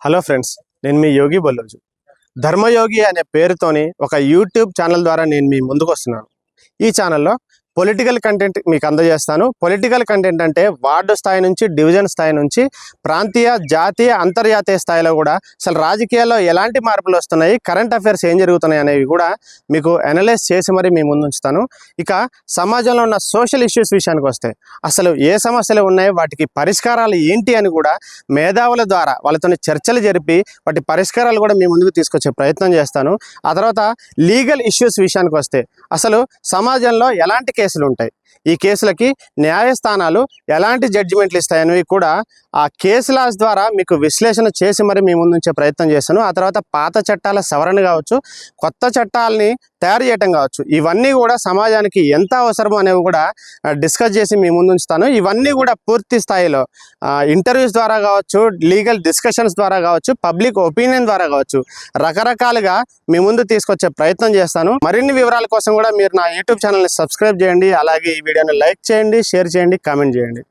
Hello friends, నేను మీ యోగి బల్లోజు. ధర్మయోగి అనే పేరుతోని ఒక యూట్యూబ్ ఛానల్ ద్వారా నేను మీ ముందుకు వస్తున్నాను. ఈ ఛానల్లో పొలిటికల్ కంటెంట్ మీకు అందజేస్తాను. పొలిటికల్ కంటెంట్ అంటే వార్డు స్థాయి నుంచి, డివిజన్ స్థాయి నుంచి, ప్రాంతీయ, జాతీయ, అంతర్జాతీయ స్థాయిలో కూడా అసలు రాజకీయాల్లో ఎలాంటి మార్పులు వస్తున్నాయి, కరెంట్ అఫైర్స్ ఏం జరుగుతున్నాయి అనేవి కూడా మీకు అనలైజ్ చేసి మరి మీ ముందు ఉంచుతాను. ఇక సమాజంలో ఉన్న సోషల్ ఇష్యూస్ విషయానికి వస్తే అసలు ఏ సమస్యలు ఉన్నాయి, వాటికి పరిష్కారాలు ఏంటి అని కూడా మేధావుల ద్వారా వాళ్ళతో చర్చలు జరిపి వాటి పరిష్కారాలు కూడా మీ ముందుకు తీసుకొచ్చే ప్రయత్నం చేస్తాను. ఆ తర్వాత లీగల్ ఇష్యూస్ విషయానికి వస్తే అసలు సమాజంలో ఎలాంటి కేసులు ఉంటాయి, ఈ కేసులకి న్యాయస్థానాలు ఎలాంటి జడ్జిమెంట్లు ఇస్తాయనేవి కూడా ఆ కేసు లాస్ ద్వారా మీకు విశ్లేషణ చేసి మరి మీ ముందు ఉంచే ప్రయత్నం చేస్తాను. ఆ తర్వాత పాత చట్టాల సవరణ కావచ్చు, కొత్త చట్టాలని తయారు చేయటం కావచ్చు, ఇవన్నీ కూడా సమాజానికి ఎంత అవసరమో అనేవి కూడా డిస్కస్ చేసి మీ ముందు ఉంచుతాను. ఇవన్నీ కూడా పూర్తి స్థాయిలో ఇంటర్వ్యూస్ ద్వారా కావచ్చు, లీగల్ డిస్కషన్స్ ద్వారా కావచ్చు, పబ్లిక్ ఒపీనియన్ ద్వారా కావచ్చు, రకరకాలుగా మీ ముందు తీసుకొచ్చే ప్రయత్నం చేస్తాను. మరిన్ని వివరాల కోసం కూడా మీరు నా యూట్యూబ్ ఛానల్ని సబ్స్క్రైబ్ చేయండి. అలాగే ఈ వీడియోని లైక్ చేయండి, షేర్ చేయండి, కామెంట్ చేయండి.